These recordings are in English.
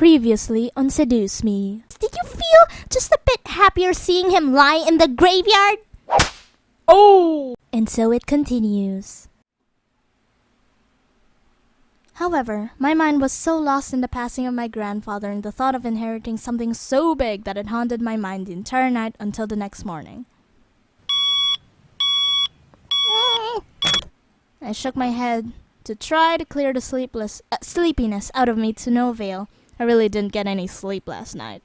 Previously on Seduce Me. Did you feel just a bit happier seeing him lie in the graveyard? Oh! And so it continues. However, my mind was so lost in the passing of my grandfather and the thought of inheriting something so big that it haunted my mind the entire night until the next morning. I shook my head to try to clear the sleepiness out of me to no avail. I really didn't get any sleep last night.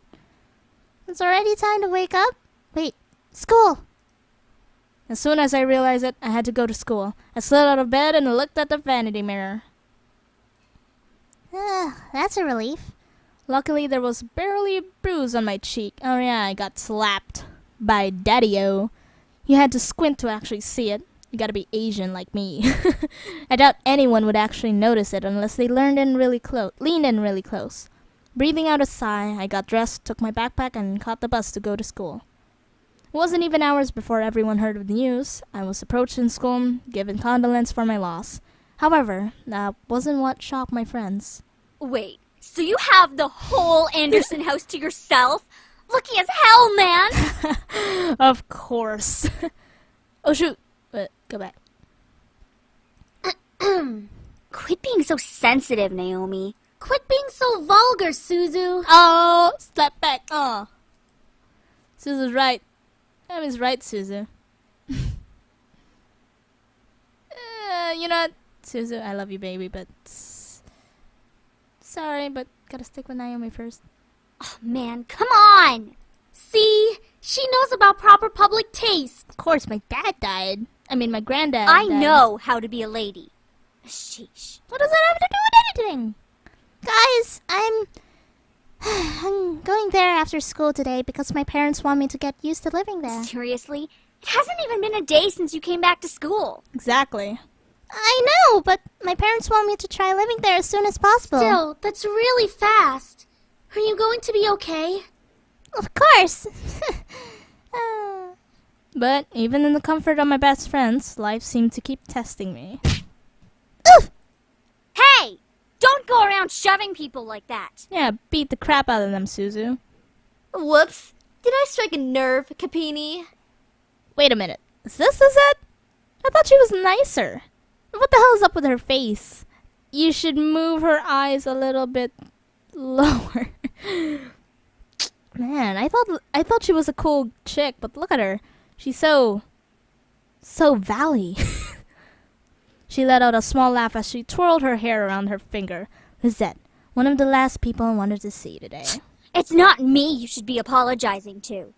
It's already time to wake up? Wait, school! As soon as I realized it, I had to go to school. I slid out of bed and looked at the vanity mirror. That's a relief. Luckily, there was barely a bruise on my cheek. Oh yeah, I got slapped by Daddy-O. You had to squint to actually see it. You gotta be Asian like me. I doubt anyone would actually notice it unless they leaned in really close. Breathing out a sigh, I got dressed, took my backpack, and caught the bus to go to school. It wasn't even hours before everyone heard of the news. I was approached in school, given condolence for my loss. However, that wasn't what shocked my friends. Wait, so you have the whole Anderson house to yourself? Lucky as hell, man! Of course. Oh shoot. Go back. Quit being so sensitive, Naomi. Quit being so vulgar, Suzu. Oh, step back. Oh. Suzu's right. I was right, Suzu. You know what, Suzu, I love you, baby, but... Sorry, but gotta stick with Naomi first. Oh, man, come on! See? She knows about proper public taste. Of course, my dad died. My granddad I died. know how to be a lady. Sheesh. What does that have to do with anything? Guys, I'm going there after school today because my parents want me to get used to living there. Seriously? It hasn't even been a day since you came back to school. Exactly. I know, but my parents want me to try living there as soon as possible. Still, that's really fast. Are you going to be okay? Of course. But even in the comfort of my best friends, life seemed to keep testing me. Oof! Hey! Don't go around shoving people like that. Yeah, beat the crap out of them, Suzu. Whoops. Did I strike a nerve, Capini? Wait a minute. Is this Lisette? I thought she was nicer. What the hell is up with her face? You should move her eyes a little bit lower. Man, I thought she was a cool chick, but look at her. She's so valley. She let out a small laugh as she twirled her hair around her finger. Lisette, one of the last people I wanted to see today. It's not me you should be apologizing to.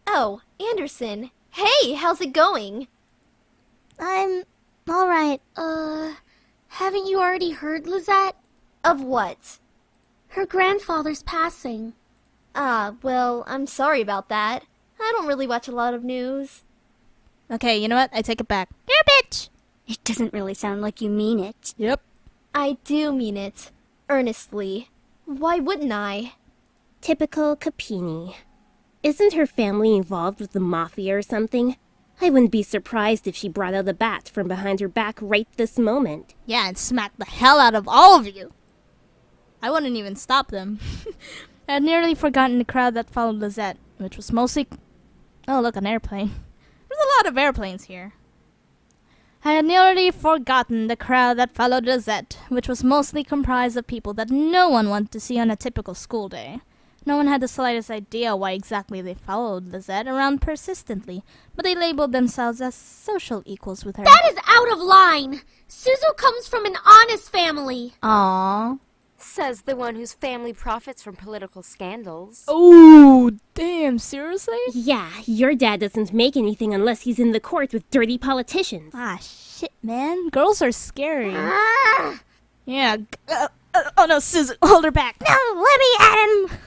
Oh, Anderson. Hey, how's it going? I'm alright. Haven't you already heard, Lisette? Of what? Her grandfather's passing. Well, I'm sorry about that. I don't really watch a lot of news. Okay, you know what? I take it back. You're a bitch! It doesn't really sound like you mean it. Yep. I do mean it. Earnestly. Why wouldn't I? Typical Capini. Isn't her family involved with the mafia or something? I wouldn't be surprised if she brought out a bat from behind her back right this moment. Yeah, and smack the hell out of all of you. I wouldn't even stop them. I had nearly forgotten the crowd that followed Lisette, which was mostly... Oh, look, an airplane. There's a lot of airplanes here. I had nearly forgotten the crowd that followed Lisette, which was mostly comprised of people that no one wanted to see on a typical school day. No one had the slightest idea why exactly they followed Lisette around persistently, but they labeled themselves as social equals with her. That is out of line! Suzu comes from an honest family. Aww. Says the one whose family profits from political scandals. Oh, damn, seriously? Yeah, your dad doesn't make anything unless he's in the court with dirty politicians. Ah, shit, man. Girls are scary. Ah! Yeah. Oh no, Suzu, hold her back. No, let me at him!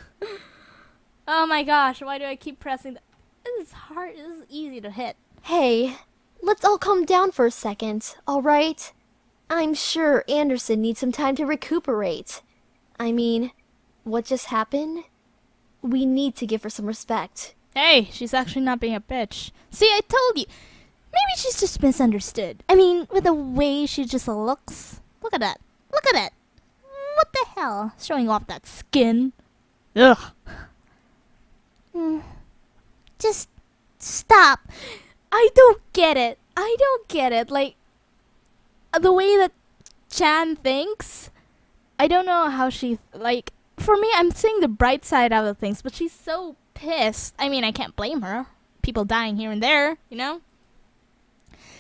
Oh my gosh, why do I keep pressing that? This is hard. This is easy to hit. Hey, let's all calm down for a second, alright? I'm sure Anderson needs some time to recuperate. What just happened? We need to give her some respect. Hey, she's actually not being a bitch. See, I told you. Maybe she's just misunderstood. With the way she just looks. Look at that. Look at it. What the hell? Showing off that skin. Ugh. Just stop. I don't get it. Like, the way that Chan thinks, I don't know how she, like, for me, I'm seeing the bright side out of things, but she's so pissed. I mean, I can't blame her. People dying here and there, you know?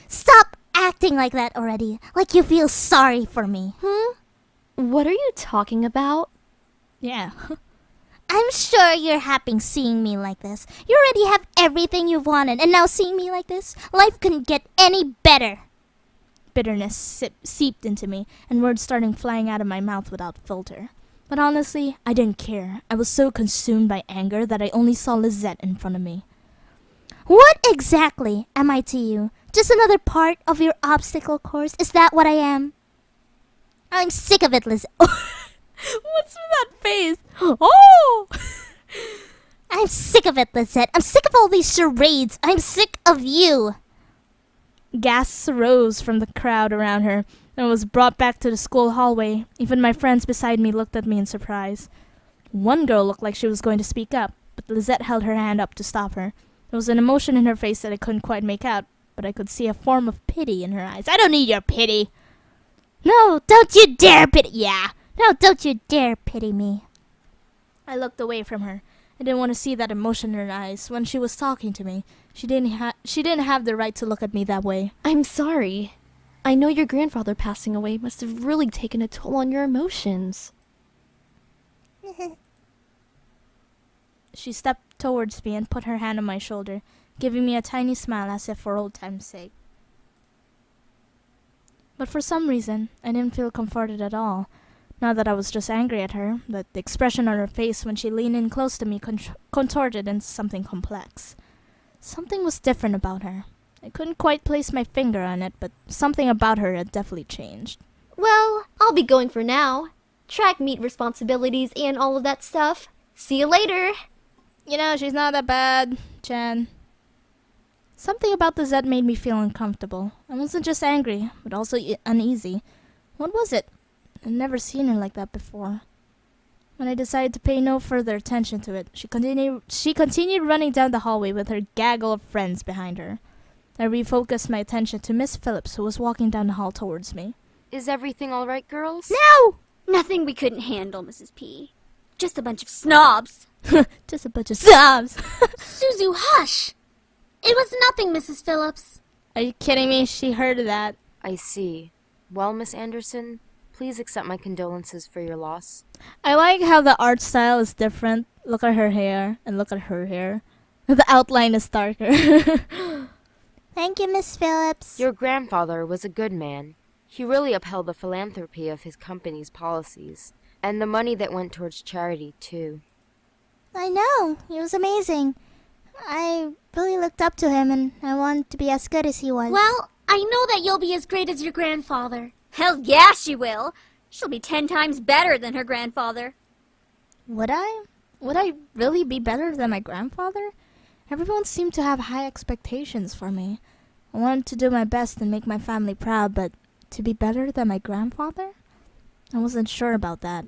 Stop acting like that already. Like you feel sorry for me. What are you talking about? Yeah. I'm sure you're happy seeing me like this. You already have everything you've wanted, and now seeing me like this, life couldn't get any better. Bitterness seeped into me, and words started flying out of my mouth without filter. But honestly, I didn't care. I was so consumed by anger that I only saw Lisette in front of me. What exactly am I to you? Just another part of your obstacle course? Is that what I am? I'm sick of it, Lisette. What's with that face? Oh! I'm sick of it, Lisette. I'm sick of all these charades. I'm sick of you. Gasps arose from the crowd around her and was brought back to the school hallway. Even my friends beside me looked at me in surprise. One girl looked like she was going to speak up, but Lisette held her hand up to stop her. There was an emotion in her face that I couldn't quite make out, but I could see a form of pity in her eyes. I don't need your pity. No, don't you dare pity. Yeah. No, don't you dare pity me. I looked away from her. I didn't want to see that emotion in her eyes when she was talking to me. She didn't have the right to look at me that way. I'm sorry. I know your grandfather passing away must have really taken a toll on your emotions. She stepped towards me and put her hand on my shoulder, giving me a tiny smile as if for old time's sake. But for some reason, I didn't feel comforted at all. Not that I was just angry at her, but the expression on her face when she leaned in close to me contorted into something complex. Something was different about her. I couldn't quite place my finger on it, but something about her had definitely changed. Well, I'll be going for now. Track meet responsibilities and all of that stuff. See you later. You know, she's not that bad, Chan. Something about the Zed made me feel uncomfortable. I wasn't just angry, but also uneasy. What was it? I'd never seen her like that before. When I decided to pay no further attention to it, she continued running down the hallway with her gaggle of friends behind her. I refocused my attention to Miss Phillips, who was walking down the hall towards me. Is everything all right, girls? No! Nothing we couldn't handle, Mrs. P. Just a bunch of snobs. Just a bunch of snobs. Suzu, hush! It was nothing, Mrs. Phillips. Are you kidding me? She heard that. I see. Well, Miss Anderson, please accept my condolences for your loss. I like how the art style is different. Look at her hair and look at her hair. The outline is darker. Thank you, Miss Phillips. Your grandfather was a good man. He really upheld the philanthropy of his company's policies, and the money that went towards charity, too. I know. He was amazing. I really looked up to him, and I wanted to be as good as he was. Well, I know that you'll be as great as your grandfather. Hell yeah, she will. She'll be 10 times better than her grandfather. Would I? Would I really be better than my grandfather? Everyone seemed to have high expectations for me. I wanted to do my best and make my family proud, but to be better than my grandfather? I wasn't sure about that.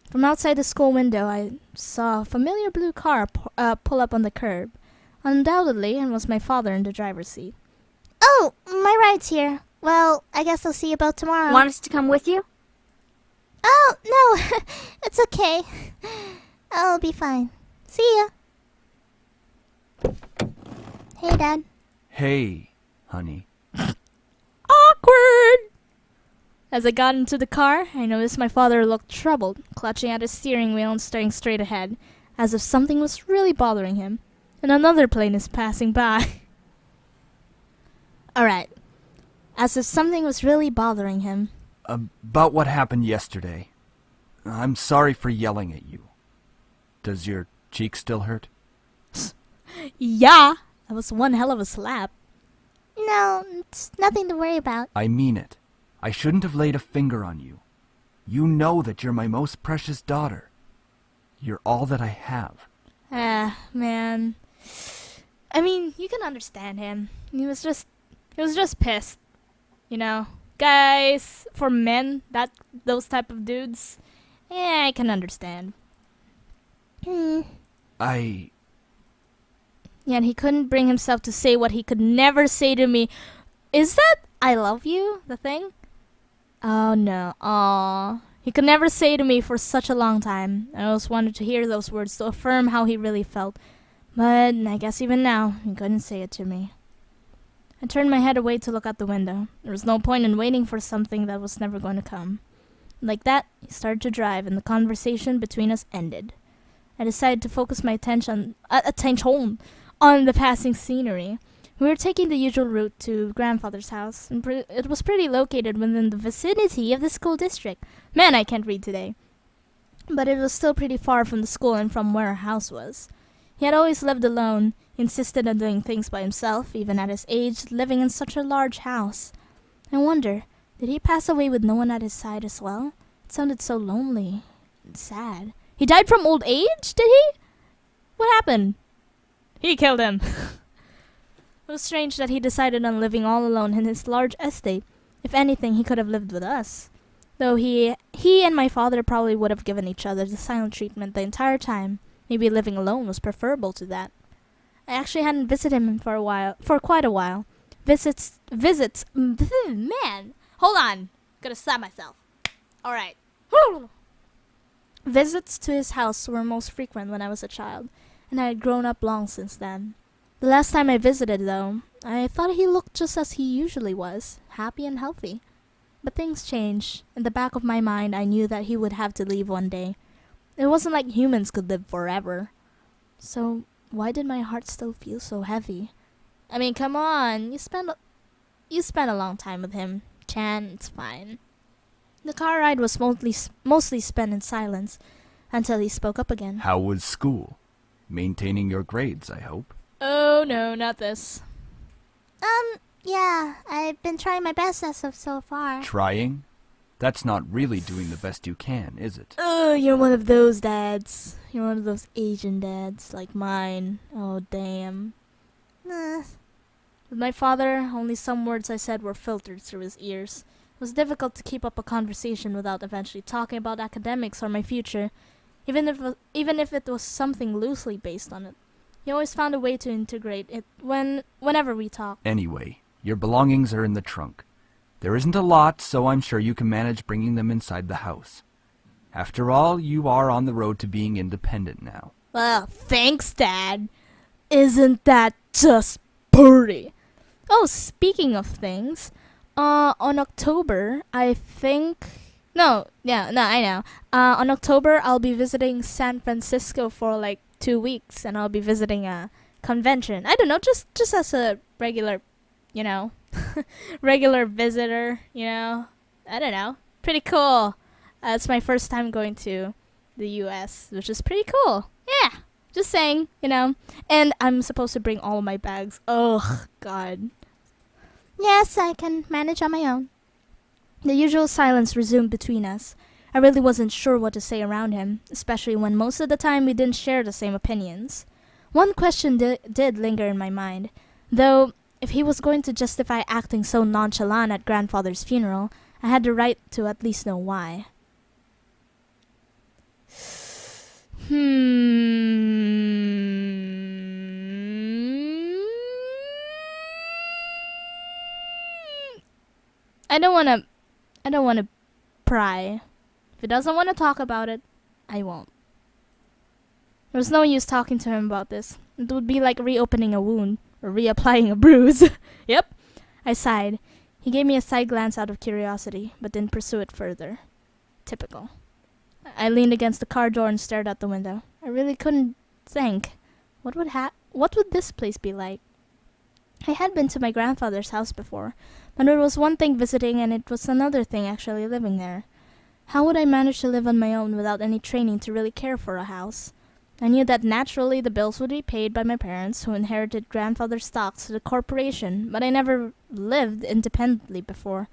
From outside the school window, I saw a familiar blue car pull up on the curb. Undoubtedly, it was my father in the driver's seat. Oh, my ride's here. Well, I guess I'll see you about tomorrow. Want us to come with you? Oh, no. It's okay. I'll be fine. See ya. Hey, Dad. Hey, honey. Awkward! As I got into the car, I noticed my father looked troubled, clutching at his steering wheel and staring straight ahead, as if something was really bothering him. And another plane is passing by. Alright. As if something was really bothering him. About what happened yesterday. I'm sorry for yelling at you. Does your cheek still hurt? Yeah! That was one hell of a slap. No, it's nothing to worry about. I mean it. I shouldn't have laid a finger on you. You know that you're my most precious daughter. You're all that I have. Ah, man. I mean, you can understand him. He was just pissed. You know, guys, for men, those type of dudes, yeah, I can understand. I... Yet he couldn't bring himself to say what he could never say to me. Is that I love you, the thing? Oh no, aww. He could never say to me for such a long time. I always wanted to hear those words to affirm how he really felt. But I guess even now, he couldn't say it to me. I turned my head away to look out the window. There was no point in waiting for something that was never going to come. Like that, he started to drive and the conversation between us ended. I decided to focus my attention on the passing scenery. We were taking the usual route to grandfather's house, and it was pretty located within the vicinity of the school district. Man, I can't read today. But it was still pretty far from the school and from where our house was. He had always lived alone, insisted on doing things by himself, even at his age, living in such a large house. I wonder, did he pass away with no one at his side as well? It sounded so lonely and sad. He died from old age, did he? What happened? He killed him. It was strange that he decided on living all alone in his large estate. If anything, he could have lived with us. Though he and my father probably would have given each other the silent treatment the entire time. Maybe living alone was preferable to that. I actually hadn't visited him for quite a while. Visits, man! Hold on! Gotta stop myself. Alright. Visits to his house were most frequent when I was a child, and I had grown up long since then. The last time I visited, though, I thought he looked just as he usually was, happy and healthy. But things changed. In the back of my mind, I knew that he would have to leave one day. It wasn't like humans could live forever. So, why did my heart still feel so heavy? I mean, come on, you spent a long time with him. Chan, it's fine. The car ride was mostly spent in silence, until he spoke up again. How was school? Maintaining your grades, I hope. Oh no, not this. Yeah, I've been trying my best as of so far. Trying? That's not really doing the best you can, is it? Oh, you're one of those dads. You're one of those Asian dads, like mine. Oh, damn. With my father, only some words I said were filtered through his ears. It was difficult to keep up a conversation without eventually talking about academics or my future, even if it was something loosely based on it. He always found a way to integrate it whenever we talked. Anyway, your belongings are in the trunk. There isn't a lot, so I'm sure you can manage bringing them inside the house. After all, you are on the road to being independent now. Well, thanks, Dad. Isn't that just pretty? Oh, speaking of things, on October, I know. On October, I'll be visiting San Francisco for like 2 weeks, and I'll be visiting a convention. I don't know, just as a regular, regular visitor, I don't know. Pretty cool. It's my first time going to the US, which is pretty cool. Yeah, just saying, And I'm supposed to bring all of my bags. Oh, God. Yes, I can manage on my own. The usual silence resumed between us. I really wasn't sure what to say around him, especially when most of the time we didn't share the same opinions. One question did linger in my mind, though if he was going to justify acting so nonchalant at grandfather's funeral, I had the right to at least know why. I don't wanna pry. If he doesn't want to talk about it, I won't. There was no use talking to him about this. It would be like reopening a wound, or reapplying a bruise. Yep. I sighed. He gave me a side glance out of curiosity, but didn't pursue it further. Typical. I leaned against the car door and stared out the window. I really couldn't think. What would this place be like? I had been to my grandfather's house before, but it was one thing visiting and it was another thing actually living there. How would I manage to live on my own without any training to really care for a house? I knew that naturally the bills would be paid by my parents, who inherited grandfather's stocks to the corporation, but I never lived independently before.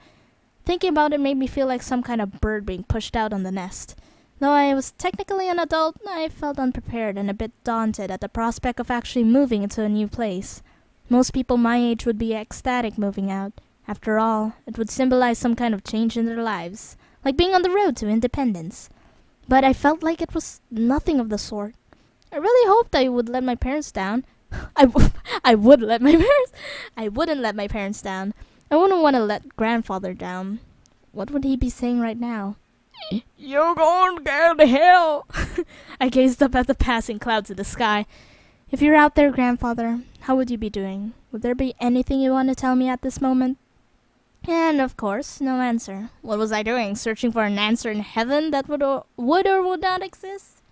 Thinking about it made me feel like some kind of bird being pushed out on the nest. Though I was technically an adult, I felt unprepared and a bit daunted at the prospect of actually moving into a new place. Most people my age would be ecstatic moving out. After all, it would symbolize some kind of change in their lives, like being on the road to independence. But I felt like it was nothing of the sort. I really hoped I would let my parents down. I wouldn't let my parents down. I wouldn't want to let grandfather down. What would he be saying right now? You're going to go to hell. I gazed up at the passing clouds in the sky. If you're out there, grandfather, how would you be doing? Would there be anything you want to tell me at this moment? And of course, no answer. What was I doing? Searching for an answer in heaven that would or would not exist?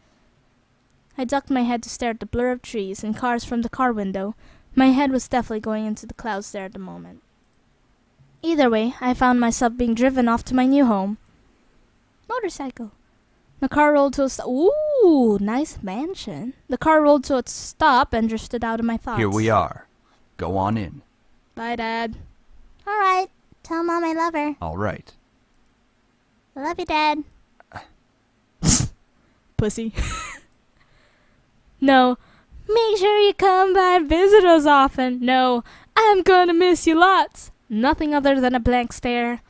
I ducked my head to stare at the blur of trees and cars from the car window. My head was definitely going into the clouds there at the moment. Either way, I found myself being driven off to my new home. Motorcycle. The car rolled to a stop. Ooh, nice mansion. The car rolled to a stop and drifted out of my thoughts. Here we are. Go on in. Bye, Dad. Alright, tell Mom I love her. All right. I love you, Dad. Pussy. No. Make sure you come by and visit us often. No. I'm gonna miss you lots. Nothing other than a blank stare.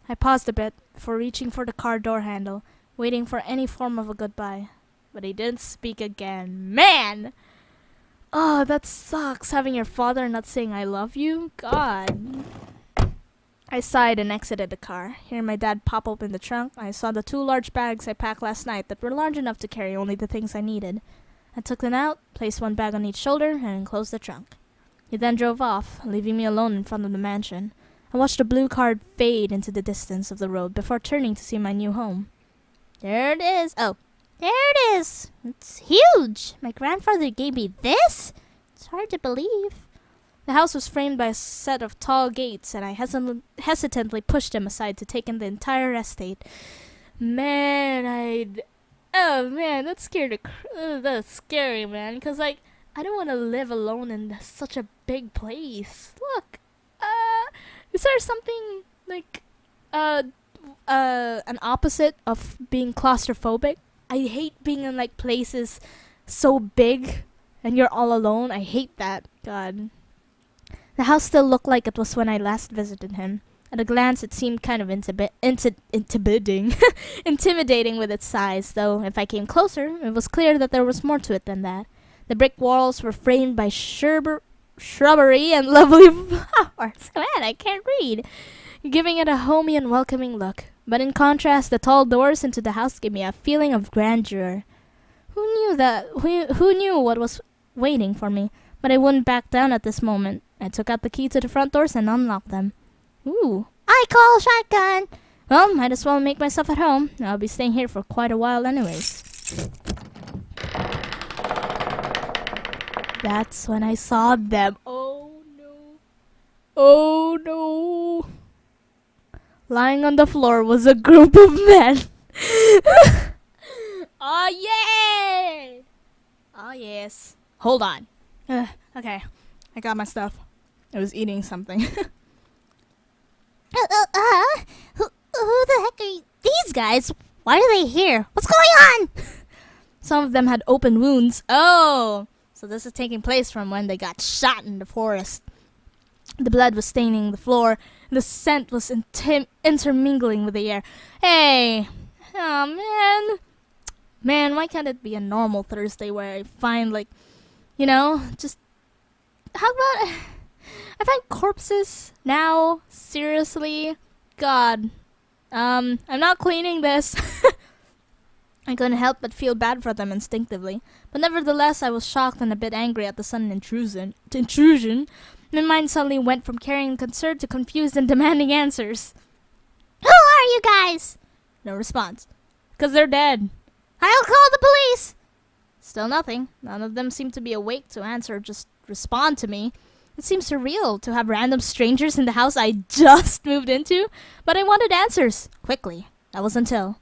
I paused a bit before reaching for the car door handle, waiting for any form of a goodbye. But he didn't speak again. Man! Oh, that sucks, having your father not saying I love you. God. I sighed and exited the car. Hearing my dad pop open the trunk, I saw the 2 large bags I packed last night that were large enough to carry only the things I needed. I took them out, placed one bag on each shoulder, and closed the trunk. He then drove off, leaving me alone in front of the mansion. I watched the blue car fade into the distance of the road before turning to see my new home. There it is. Oh, There it is. It's huge. My grandfather gave me this? It's hard to believe. the house was framed by a set of tall gates, and I hesitantly pushed them aside to take in the entire estate. Oh man, that's that's scary, man. Because, like, I don't want to live alone in such a big place. Look, is there something, like, an opposite of being claustrophobic? I hate being in, like, places so big and you're all alone. I hate that. God. The house still looked like it was when I last visited him. At a glance, it seemed kind of intimidating with its size, though if I came closer, it was clear that there was more to it than that. The brick walls were framed by shrubbery and lovely flowers. Man, I can't read. Giving it a homey and welcoming look. But in contrast, the tall doors into the house gave me a feeling of grandeur. Who knew what was waiting for me? But I wouldn't back down at this moment. I took out the key to the front doors and unlocked them. Ooh. I call shotgun. Well, might as well make myself at home. I'll be staying here for quite a while anyways. That's when I saw them. Oh no. Oh no. Lying on the floor was a group of men. Oh yay! Oh yes. Hold on. Okay. I got my stuff. I was eating something. Who the heck are these guys? Why are they here? What's going on? Some of them had open wounds. Oh! So this is taking place from when they got shot in the forest. The blood was staining the floor. The scent was intermingling with the air. Hey! Oh, man. Man, why can't it be a normal Thursday where I find, like, just... How about... I find corpses now? Seriously? God. I'm not cleaning this. I couldn't help but feel bad for them instinctively. But nevertheless, I was shocked and a bit angry at the sudden intrusion. My mind suddenly went from carrying concern to confused and demanding answers. Who are you guys? No response. 'Cause they're dead. I'll call the police. Still nothing. None of them seemed to be awake to answer, just respond to me. It seems surreal to have random strangers in the house I just moved into, but I wanted answers. Quickly. That was until...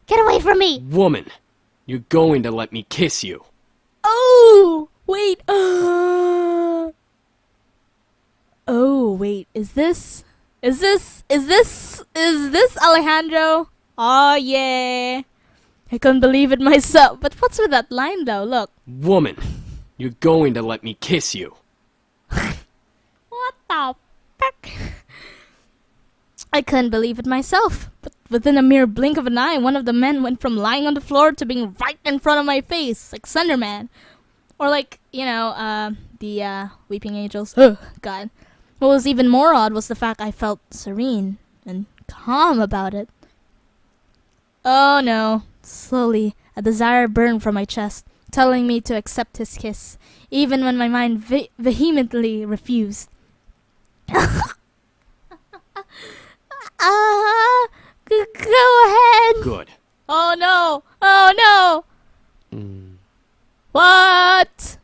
Get away from me! Woman, you're going to let me kiss you. Oh! Wait! Oh, wait. Is this Alejandro? Oh, yeah. I couldn't believe it myself. But what's with that line, though? Look. Woman, you're going to let me kiss you. What the fuck? I couldn't believe it myself. But within a mere blink of an eye, one of the men went from lying on the floor to being right in front of my face, like Slenderman. Or like, the Weeping Angels. Oh, God. What was even more odd was the fact I felt serene and calm about it. Oh no. Slowly, a desire burned from my chest, telling me to accept his kiss, even when my mind vehemently refused. Go ahead. Good. Oh no. Oh no. What?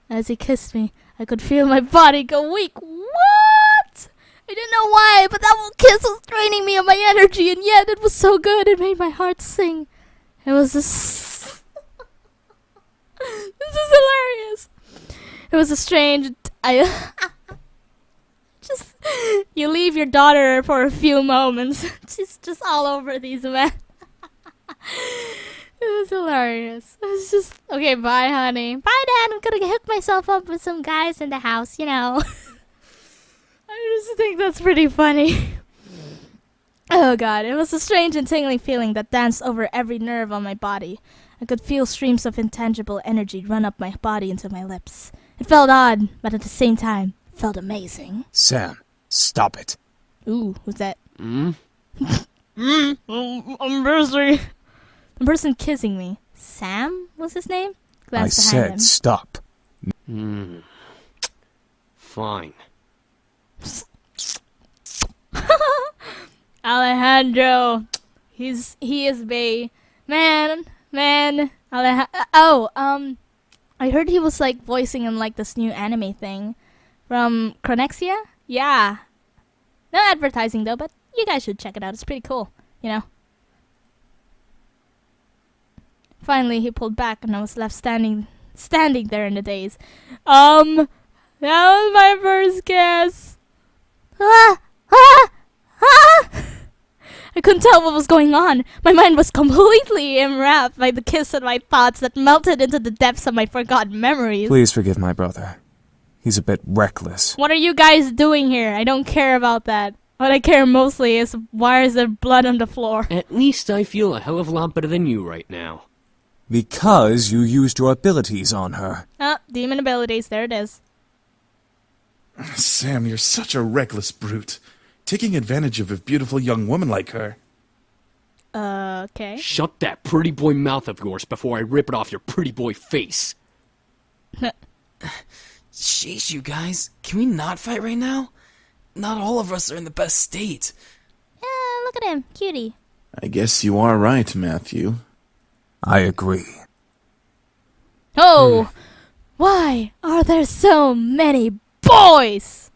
As he kissed me, I could feel my body go weak. What? I didn't know why, but that one kiss was draining me of my energy, and yet it was so good it made my heart sing. It was this is hilarious. It was a strange. Just you leave your daughter for a few moments. She's just all over these men. It was hilarious. It was just okay. Bye, honey. Bye, Dad. I'm gonna hook myself up with some guys in the house. I just think that's pretty funny. Oh God, it was a strange and tingling feeling that danced over every nerve on my body. I could feel streams of intangible energy run up my body into my lips. It felt odd, but at the same time, it felt amazing. Sam, stop it. Ooh, who's that? I'm busy. The person kissing me. Sam was his name? I said stop. Fine. Alejandro. He is bae. Man. I heard he was like voicing in like this new anime thing from Chronexia. Yeah. No advertising though, but you guys should check it out. It's pretty cool, Finally, he pulled back and I was left standing there in the daze. That was my first kiss. I couldn't tell what was going on. My mind was completely enwrapped by the kiss and my thoughts that melted into the depths of my forgotten memories. Please forgive my brother. He's a bit reckless. What are you guys doing here? I don't care about that. What I care mostly is why is there blood on the floor? At least I feel a hell of a lot better than you right now. Because you used your abilities on her. Oh, demon abilities. There it is. Sam, you're such a reckless brute. Taking advantage of a beautiful young woman like her. Okay. Shut that pretty boy mouth of yours before I rip it off your pretty boy face. Sheesh, you guys. Can we not fight right now? Not all of us are in the best state. Yeah, look at him. Cutie. I guess you are right, Matthew. I agree. Oh! Why are there so many boys?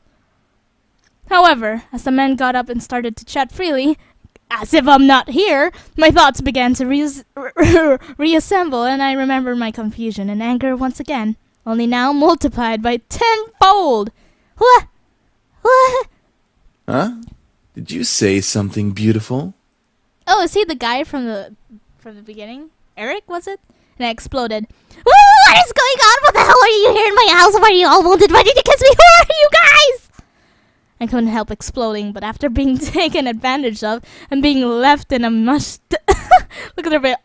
However, as the men got up and started to chat freely, as if I'm not here, my thoughts began to reassemble, and I remembered my confusion and anger once again, only now multiplied by tenfold. What? Huh? Did you say something beautiful? Oh, is he the guy from the beginning? Eric, was it? And I exploded. What is going on? What the hell are you here in my house? Why are you all wounded? Why did you kiss me? Who are you guys? I couldn't help exploding, but after being taken advantage of and being left in a mush... Look at her face.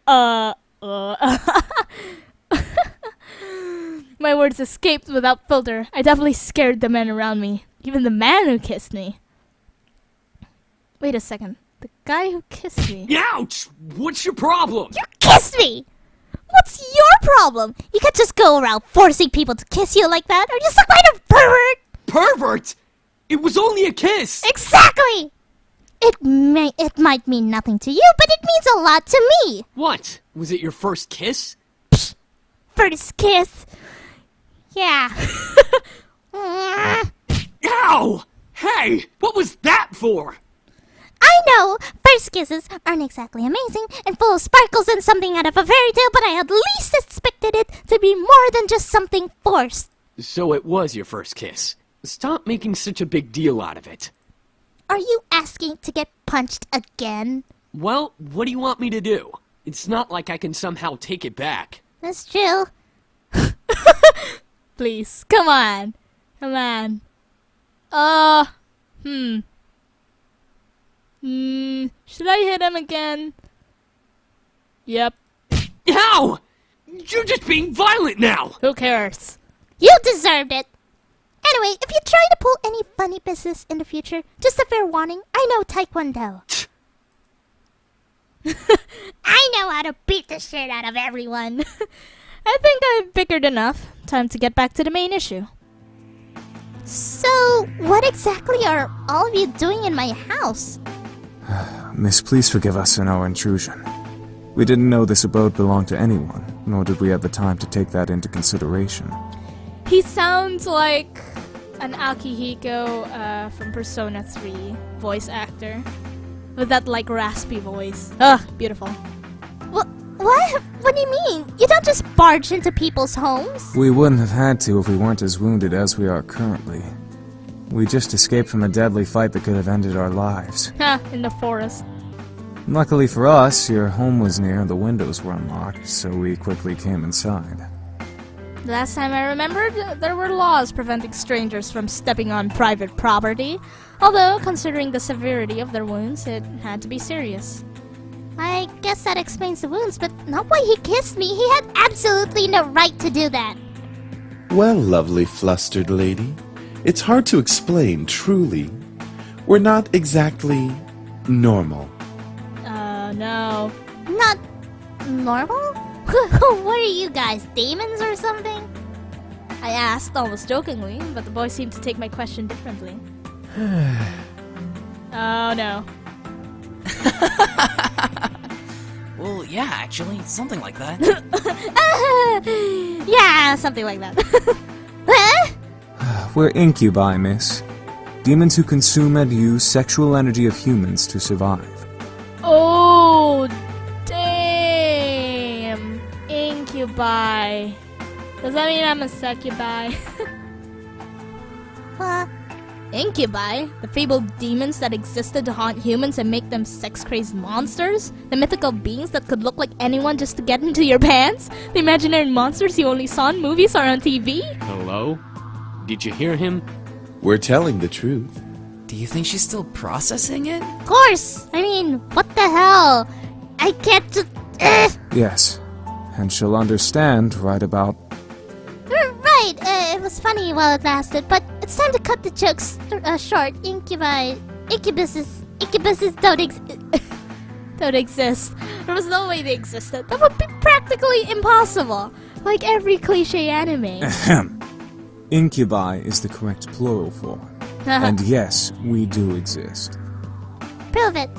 My words escaped without filter. I definitely scared the men around me. Even the man who kissed me. Wait a second. The guy who kissed me... Ouch! What's your problem? You kissed me! What's your problem? You can't just go around forcing people to kiss you like that. Are you some kind of pervert? Pervert? It was only a kiss! Exactly! It might mean nothing to you, but it means a lot to me. What? Was it your first kiss? Psh, first kiss? Yeah. Ow! Hey! What was that for? I know! First kisses aren't exactly amazing and full of sparkles and something out of a fairy tale, but I at least expected it to be more than just something forced. So it was your first kiss. Stop making such a big deal out of it. Are you asking to get punched again? Well, what do you want me to do? It's not like I can somehow take it back. That's true. Please, come on. Come on. Should I hit him again? Yep. How? You're just being violent now! Who cares? You deserved it. Anyway, if you try to pull any funny business in the future, just a fair warning, I know Taekwondo. I know how to beat the shit out of everyone. I think I've bickered enough. Time to get back to the main issue. So, what exactly are all of you doing in my house? Miss, please forgive us in our intrusion. We didn't know this abode belonged to anyone, nor did we have the time to take that into consideration. He sounds like an Akihiko from Persona 3 voice actor. With that, like, raspy voice. Ugh, beautiful. What? What do you mean? You don't just barge into people's homes? We wouldn't have had to if we weren't as wounded as we are currently. We just escaped from a deadly fight that could have ended our lives. Ha, in the forest. Luckily for us, your home was near and the windows were unlocked, so we quickly came inside. The last time I remembered, there were laws preventing strangers from stepping on private property. Although, considering the severity of their wounds, it had to be serious. I guess that explains the wounds, but not why he kissed me. He had absolutely no right to do that. Well, lovely flustered lady, it's hard to explain, truly. We're not exactly normal. No. Not normal? What are you guys, demons or something? I asked almost jokingly, but the boy seemed to take my question differently. Oh no. Well, yeah, actually, something like that. Yeah, something like that. We're incubi, miss. Demons who consume and use sexual energy of humans to survive. Oh, damn. Incubi. Does that mean I'm a succubi? Incubi? The fabled demons that existed to haunt humans and make them sex-crazed monsters? The mythical beings that could look like anyone just to get into your pants? The imaginary monsters you only saw in movies or on TV? Hello? Did you hear him? We're telling the truth. Do you think she's still processing it? Of course! I mean, what the hell? I can't just... Yes, and she'll understand right about... Right, it was funny while it lasted, but it's time to cut the jokes short. Incubuses don't exist. There was no way they existed. That would be practically impossible. Like every cliche anime. Incubi is the correct plural form. And yes, we do exist. Prove it.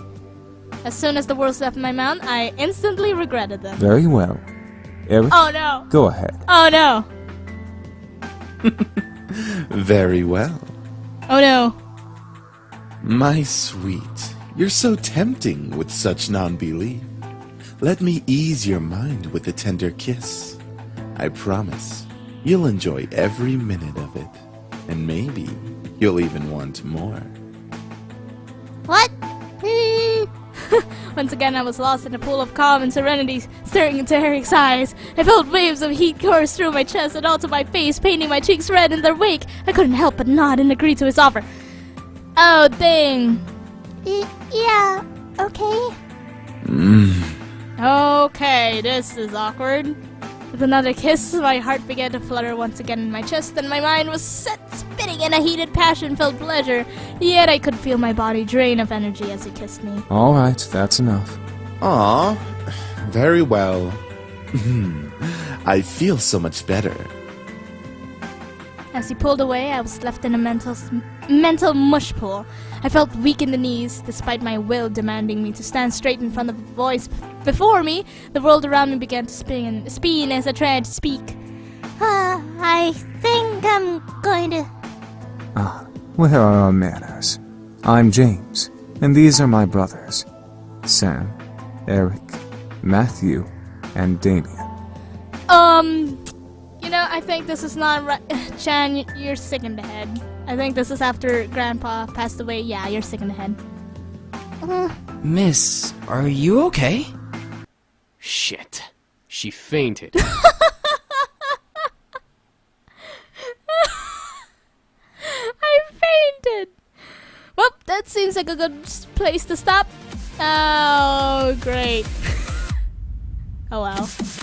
As soon as the words left my mouth, I instantly regretted them. Very well. Eric, Oh no. go ahead. Oh no. Very well. Oh no. My sweet, you're so tempting with such non-belief. Let me ease your mind with a tender kiss. I promise you'll enjoy every minute of it. And maybe you'll even want more. What? Once again, I was lost in a pool of calm and serenity, staring into Eric's eyes. I felt waves of heat course through my chest and onto my face, painting my cheeks red in their wake. I couldn't help but nod and agree to his offer. Oh, dang. Yeah, okay. Okay, this is awkward. With another kiss, my heart began to flutter once again in my chest, and my mind was set spinning in a heated, passion-filled pleasure. Yet I could feel my body drain of energy as he kissed me. All right, that's enough. Aw, very well. I feel so much better. As he pulled away, I was left in a mental mush pool. I felt weak in the knees, despite my will demanding me to stand straight in front of the voice before me. The world around me began to spin as I tried to speak. I think I'm going to... Where are our manners? I'm James, and these are my brothers. Sam, Eric, Matthew, and Damien. You know, I think this is not right. Chan, you're sick in the head. I think this is after Grandpa passed away. Yeah, you're sick in the head. Miss, are you okay? Shit. She fainted. I fainted. Well, that seems like a good place to stop. Oh, great. Oh well.